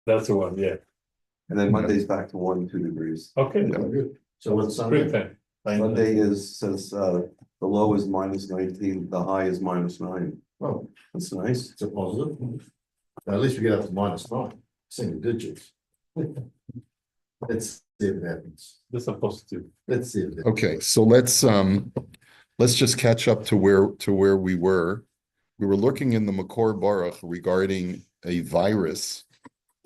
That's the one, yeah. And then Monday's back to 1, 2 degrees. Okay. Yeah, good. So what's Spring Sunday? time. Monday says the low is -19, the high is -9. Oh, That's nice. it's a positive. At least we get up to -9, single digits. Let's see if it happens. That's a positive. Let's see if it. Okay, so let's just catch up to where we were. We were looking in the Makor Baruch regarding a virus,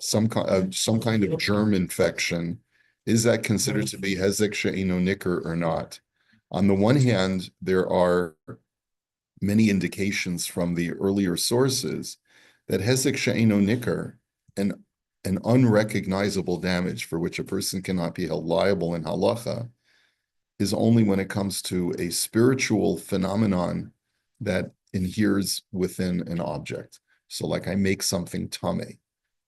some kind of germ infection. Is that considered to be hezek she'eino nicker or not? On the one hand, there are many indications from the earlier sources that hezek she'eino nicker, an unrecognizable damage for which a person cannot be held liable in halacha, is only when it comes to a spiritual phenomenon that inheres within an object. So like I make something tame,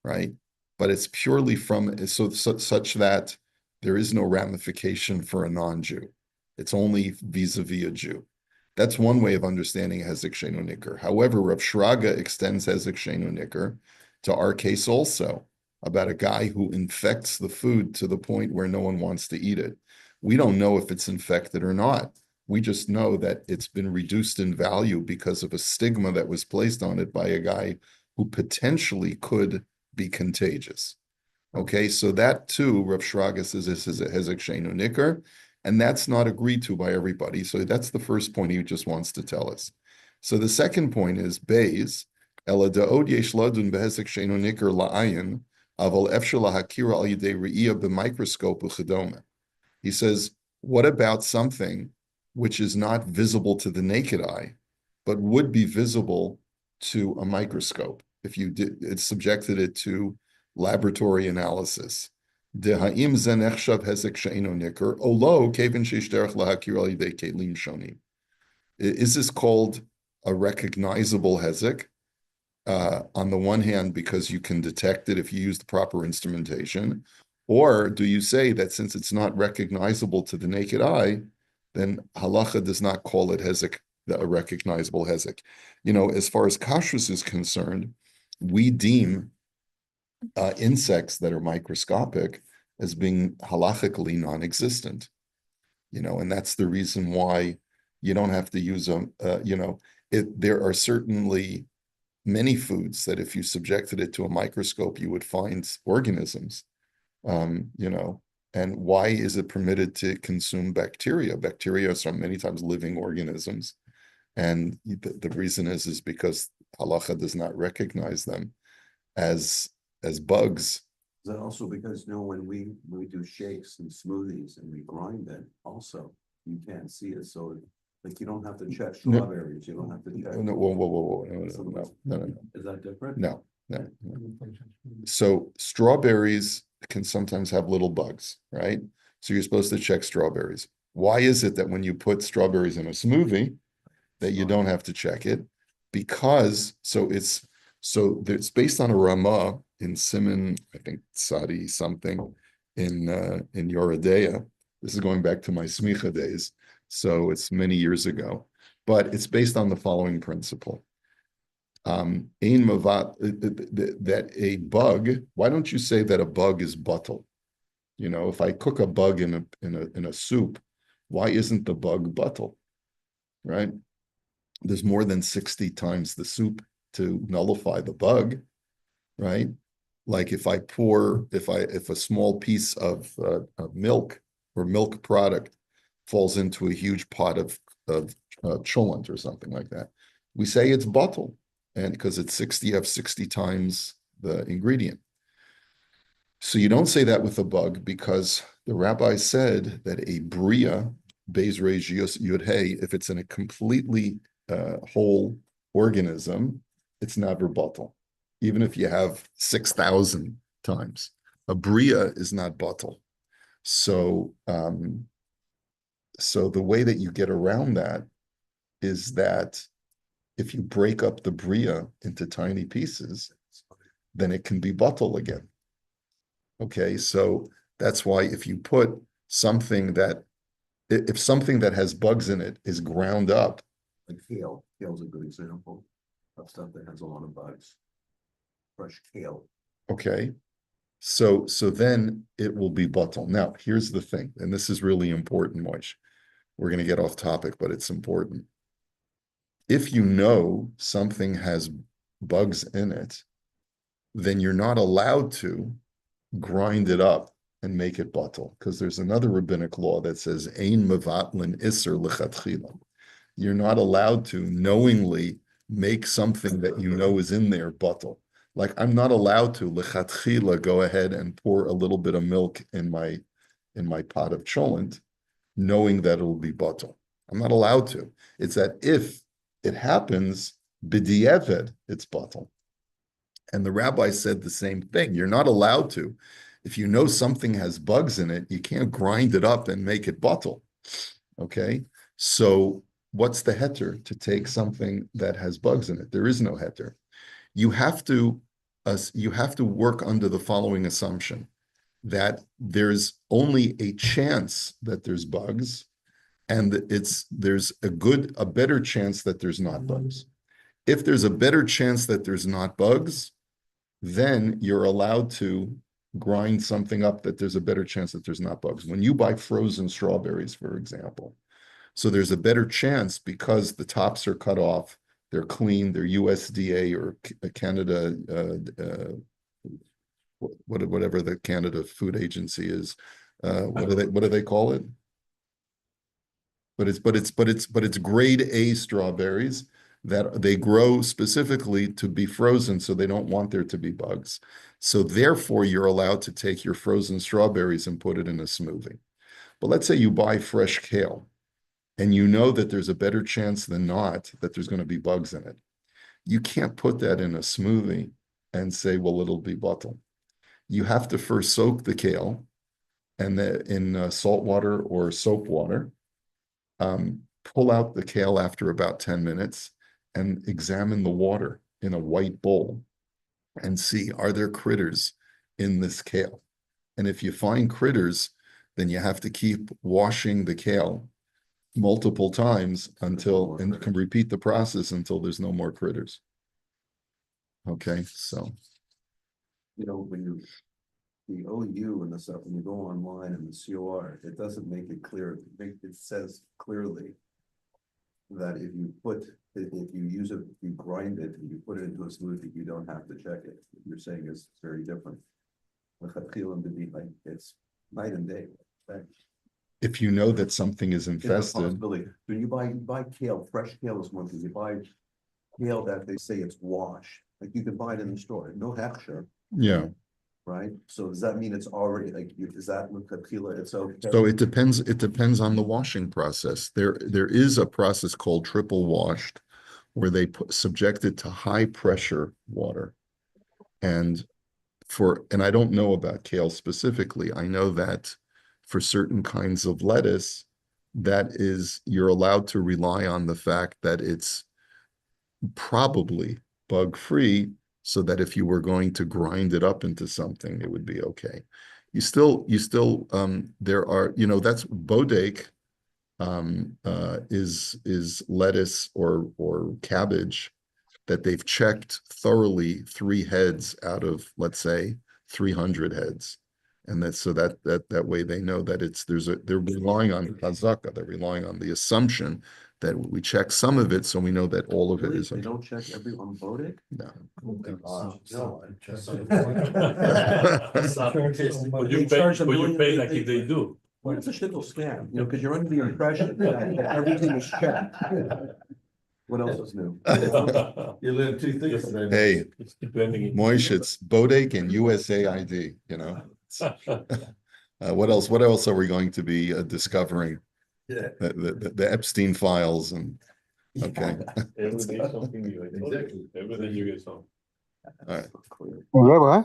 right? But it's purely from, such that there is no ramification for a non-Jew. It's only vis-a-vis a Jew. That's one way of understanding hezek she'eino nicker. However, Rav Shraga extends hezek she'eino nicker to our case also, about a guy who infects the food to the point where no one wants to eat it. We don't know if it's infected or not. We just know that it's been reduced in value because of a stigma that was placed on it by a guy who potentially could be contagious. Okay, so that too, Rav Shraga says this is a hezek she'eino nicker, and that's not agreed to by everybody. So that's the first point he just wants to tell us. So the second point is Beis, ela da'od yesh ladun behezek she'eino nicker la'ayin, aval efshar lahakira al yidei re'iyah b'microscope u'chedoma. He says, what about something which is not visible to the naked eye, but would be visible to a microscope if you did it subjected it to laboratory analysis? Is this called a recognizable hezek? On the one hand, because you can detect it if you use the proper instrumentation, or do you say that since it's not recognizable to the naked eye, then halacha does not call it hezek, a recognizable hezek? You know, as far as kashrus is concerned, we deem insects that are microscopic as being halachically non-existent. You know, and that's the reason why you don't have to use them. There are certainly many foods that if you subjected it to a microscope, you would find organisms. And why is it permitted to consume bacteria? Bacteria are many times living organisms. And the reason is because halacha does not recognize them as bugs. Is that also because, when we do shakes and smoothies and we grind it also, you can't see it. So like you don't have to check strawberries. You don't have to check. No, whoa. No. Is that different? No. So strawberries can sometimes have little bugs, right? So you're supposed to check strawberries. Why is it that when you put strawberries in a smoothie that you don't have to check it? Because it's based on a Ramah in Simon, I think Sadi something in Yoredeya. This is going back to my smicha days, so it's many years ago. But it's based on the following principle. That a bug, why don't you say that a bug is buttle? If I cook a bug in a soup, why isn't the bug buttle? Right? There's more than 60 times the soup to nullify the bug, right? Like if a small piece of milk or milk product falls into a huge pot of cholent or something like that, we say it's buttle, and because it's 60 times the ingredient. So you don't say that with a bug because the rabbi said that a bria, beis reish yud hey, if it's in a completely whole organism, it's never bottle. Even if you have 6,000 times, a bria is not bottle. So the way that you get around that is that if you break up the bria into tiny pieces, then it can be bottle again. Okay, so that's why if you put something that has bugs in it is ground up. Like kale. Kale's a good example of stuff that has a lot of bugs. Fresh kale. Okay, So then it will be bottle. Now, here's the thing, and this is really important, Moish. We're going to get off topic, but it's important. If you know something has bugs in it, then you're not allowed to grind it up and make it bottle, because there's another rabbinic law that says ein mevatlin iser lechatchila. You're not allowed to knowingly make something that you know is in there bottle. Like I'm not allowed to lechatchila go ahead and pour a little bit of milk in my pot of cholent, knowing that it'll be bottle. I'm not allowed to. It's that if it happens, b'di'evet, it's bottle. And the rabbi said the same thing. You're not allowed to. If you know something has bugs in it, you can't grind it up and make it bottle. Okay? So what's the heter to take something that has bugs in it? There is no heter. You have to work under the following assumption, that there's only a chance that there's bugs, and there's a better chance that there's not bugs. If there's a better chance that there's not bugs, then you're allowed to grind something up that there's a better chance that there's not bugs. When you buy frozen strawberries, for example, so there's a better chance because the tops are cut off, they're clean, they're USDA or Canada, whatever the Canada Food Agency is. What do they call it? But it's grade A strawberries that they grow specifically to be frozen, so they don't want there to be bugs. So therefore, you're allowed to take your frozen strawberries and put it in a smoothie. But let's say you buy fresh kale, and you know that there's a better chance than not that there's going to be bugs in it. You can't put that in a smoothie and say, well, it'll be bottle. You have to first soak the kale and in salt water or soap water, pull out the kale after about 10 minutes and examine the water in a white bowl and see, are there critters in this kale? And if you find critters, then you have to keep washing the kale multiple times and can repeat the process until there's no more critters. Okay, so. When the OU and the stuff, when you go online and the COR, it doesn't make it clear. It says clearly that if you use it, if you grind it, and you put it into a smoothie, you don't have to check it. What you're saying is very different. It's night and day. If you know that something is infested. When you buy kale, fresh kale is one thing. You buy kale that they say it's washed. Like you can buy it in the store, no hechsher. Yeah. Right. So does that mean it's already is that it's okay? So it depends on the washing process. There is a process called triple washed where they subject it to high pressure water. And I don't know about kale specifically. I know that for certain kinds of lettuce, you're allowed to rely on the fact that it's probably bug-free, so that if you were going to grind it up into something, it would be okay. There are, that's bodek, is lettuce or cabbage that they've checked thoroughly 3 heads out of, let's say, 300 heads. And that way they know that they're relying on chazaka, they're relying on the assumption that we check some of it, so we know that all of it is. They don't check everyone voted? No. But you pay like if they do. Well, it's a shtickle scam, because you're under the impression that everything is checked. What else is new? You learn 2 things today. Hey, It's depending. Moish, it's bodek and USAID, What else are we going to be discovering? Yeah. The Epstein files and, okay. Every day something new. Exactly. Every day you get something. Rabbi,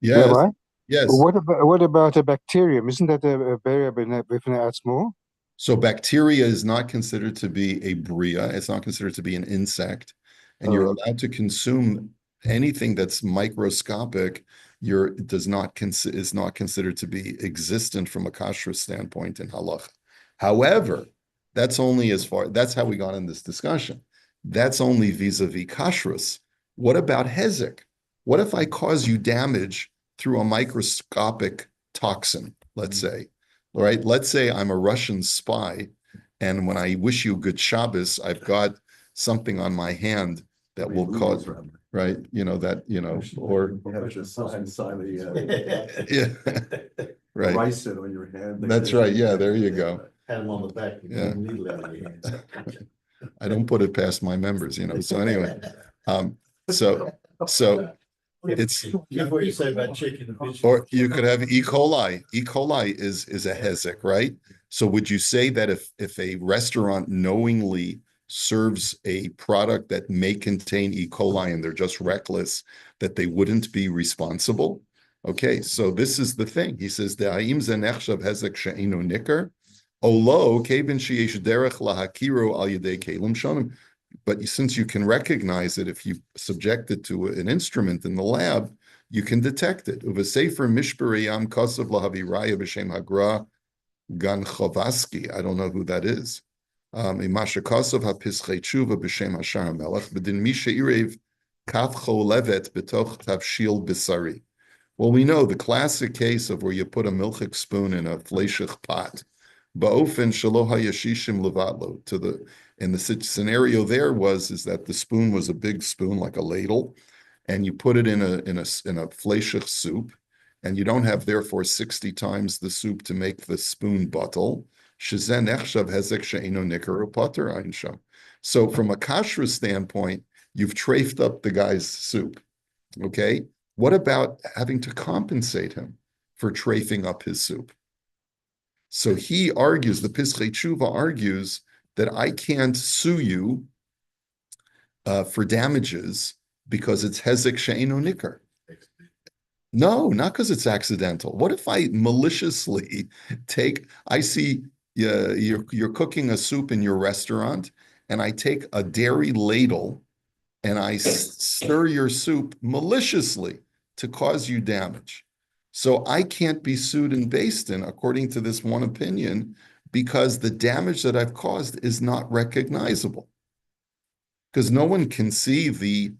Yes, Rabbi, yes. what about a bacterium? Isn't that a variable with an small? So bacteria is not considered to be a bria. It's not considered to be an insect. And you're allowed to consume anything that's microscopic. Is not considered to be existent from a kashrus standpoint in halacha. However, that's how we got in this discussion. That's only vis-a-vis kashrus. What about hezek? What if I cause you damage through a microscopic toxin, let's say. All right, let's say I'm a Russian spy, and when I wish you good Shabbos, I've got something on my hand that will cause, right? Or You have to sign the, yeah, right. rice it on your hand. That's right. Yeah, there you go. Had him on the back. You Yeah. can needle out of your hand. I don't put it past my members, So anyway, so it's, Careful what you say about chicken and fish. or you could have E. coli. E. coli is a hezek, right? So would you say that if a restaurant knowingly serves a product that may contain E. coli and they're just reckless, that they wouldn't be responsible? Okay, so this is the thing. He says, "De'ayim ze nechshav hezek she'eino nicker, olo kevin sheyesh derech lahakiru al yedei kelim shonim." But since you can recognize it, if you subject it to an instrument in the lab, you can detect it. Uva sefer mishpariyam kasav lahaviraya b'shem hagra gan chavaski. I don't know who that is. Imasha kasav hapischei tshuva b'shem hashar melech b'din misha irev kaf cholevet b'toch tavshil bisari. Well, we know the classic case of where you put a milchik spoon in a fleishich pot. Ba'ofen shelo hayashishim levatlo. And the scenario there is that the spoon was a big spoon, like a ladle, and you put it in a fleishich soup, and you don't have therefore 60 times the soup to make the spoon bottle. So from a kashrus standpoint, you've trafed up the guy's soup. Okay, what about having to compensate him for trafing up his soup? So he argues, the Pischei Tshuva argues, that I can't sue you for damages because it's hezek she'eino nicker. No, not because it's accidental. What if I maliciously I see you're cooking a soup in your restaurant, and I take a dairy ladle and I stir your soup maliciously to cause you damage. So I can't be sued in Beis Din, according to this one opinion, because the damage that I've caused is not recognizable. Because no one can see the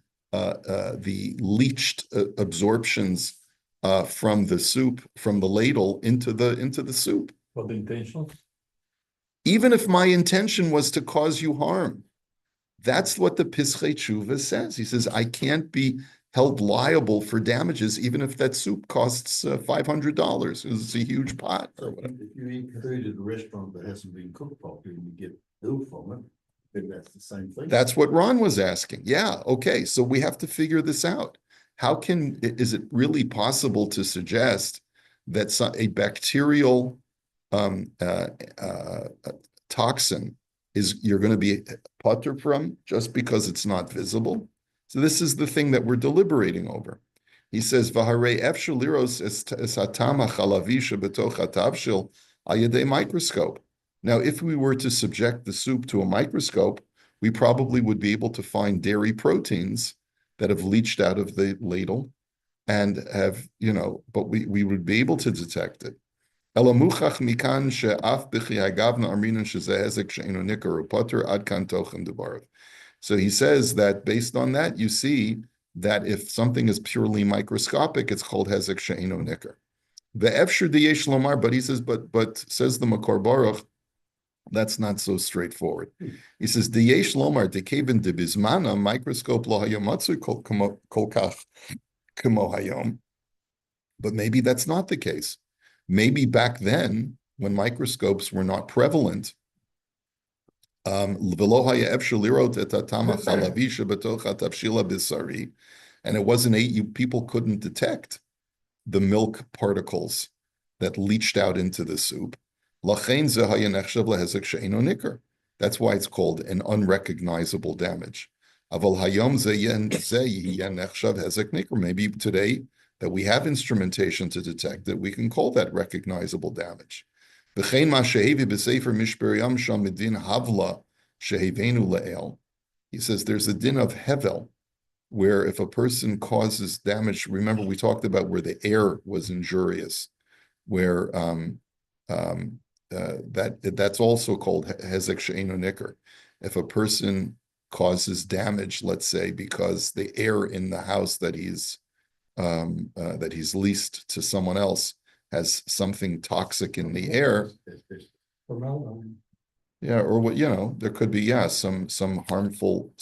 leached absorptions from the soup, from the ladle into the soup. But the intention? Even if my intention was to cause you harm, that's what the Pischei Tshuva says. He says, I can't be held liable for damages, even if that soup costs $500. It's a huge pot or whatever. If you eat food at a restaurant that hasn't been cooked properly and you get ill from it, then that's the same thing. That's what Ron was asking. Yeah, okay, so we have to figure this out. Is it really possible to suggest that a bacterial toxin you're going to be putter from just because it's not visible? So this is the thing that we're deliberating over. He says, "V'harei efshel liros es hatama chalavisha betoch hatavshil al yedei microscope." Now, if we were to subject the soup to a microscope, we probably would be able to find dairy proteins that have leached out of the ladle and have, but we would be able to detect it. Elamuchach mikan she'af b'chi hagavna arminan shezeh hezek she'enu nicker upater ad kan tochen debarv. So he says that based on that, you see that if something is purely microscopic, it's called hezek she'eno nicker. The efshur diyesh lomar, but he says, but says the Makor Baruch, that's not so straightforward. He says diyesh lomar dekevin de bizmana microscope lo hayamatzu kol kach kemo hayom. But maybe that's not the case. Maybe back then, when microscopes were not prevalent, and it wasn't people couldn't detect the milk particles that leached out into the soup. That's why it's called an unrecognizable damage. Maybe today that we have instrumentation to detect it, we can call that recognizable damage. He says there's a din of hevel, where if a person causes damage, remember we talked about where the air was injurious, where that's also called hezek she'eno nicker. If a person causes damage, let's say, because the air in the house that he's that he's leased to someone else has something toxic in the air. Yeah, or what, there could be, some harmful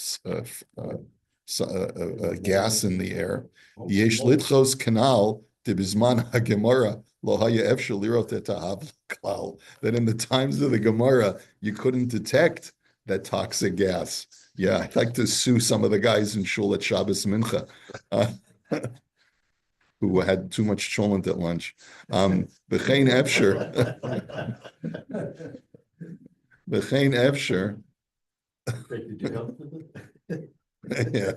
gas in the air. Yesh litchos canal debizman hagemara lo haya efshel lirot et ha'av klal. That in the times of the Gemara, you couldn't detect that toxic gas. Yeah, I'd like to sue some of the guys in shul at Shabbos Mincha who had too much cholent at lunch. B'chein efsher. B'chein efsher. Yeah.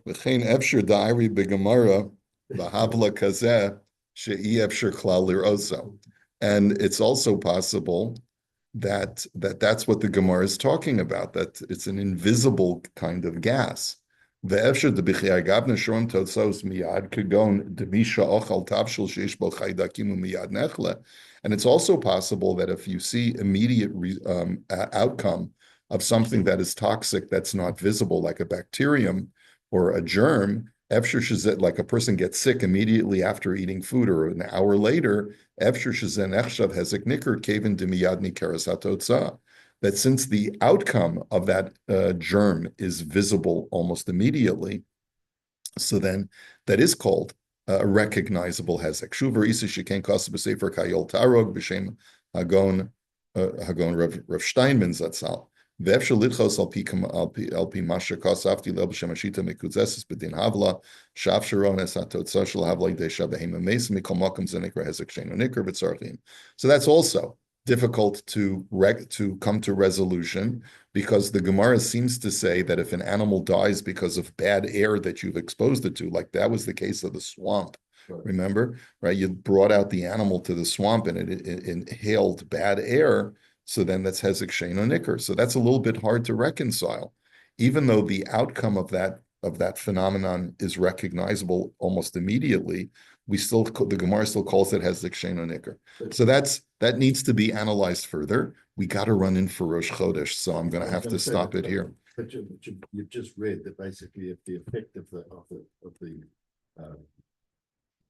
V'chein efsher da'ari b'gemara v'havla kazeh she'i efsher klal lir'oso. And it's also possible that's what the Gemara is talking about, that it's an invisible kind of gas. Ve'efsher de'bichei agavna shorim totsos miyad kagon de'misha ochal tavshil sheish bo chaydakim miyad nechle. And it's also possible that if you see immediate outcome of something that is toxic that's not visible, like a bacterium or a germ, efshir shezeh, like a person gets sick immediately after eating food or an hour later, efshir shezeh nechshav hezek nicker kaven demiyad nikeres hatotza. That since the outcome of that germ is visible almost immediately, so then that is called a recognizable hezek. Shuver isa sheken kasa b'sefer kayol tarog b'shem hagon Rav Steinman zatzal. Ve'efshel lidchos al pi masher kasafti lel b'shem hashita mekuzeses b'din havla shav sharon es hatotza shel havla yidei shabehim ames mikol makom zenikra hezek sheinu nikra v'tzarchim. So that's also difficult to come to resolution, because the Gemara seems to say that if an animal dies because of bad air that you've exposed it to, like that was the case of the swamp, remember, right? You brought out the animal to the swamp and it inhaled bad air, so then that's hezek sheino nicker. So that's a little bit hard to reconcile, even though the outcome of that phenomenon is recognizable almost immediately. The Gemara still calls it hezek sheino nicker. So that needs to be analyzed further. We got to run in for Rosh Chodesh, so I'm going to have to stop it here. But you've just read that basically, if the effect of the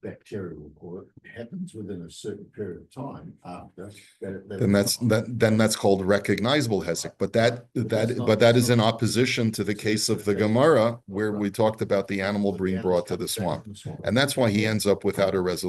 bacterial core happens within a certain period of time after then that's called recognizable hezek. But that is in opposition to the case of the Gemara where we talked about the animal being brought to the swamp, and that's why he ends up without a resolution.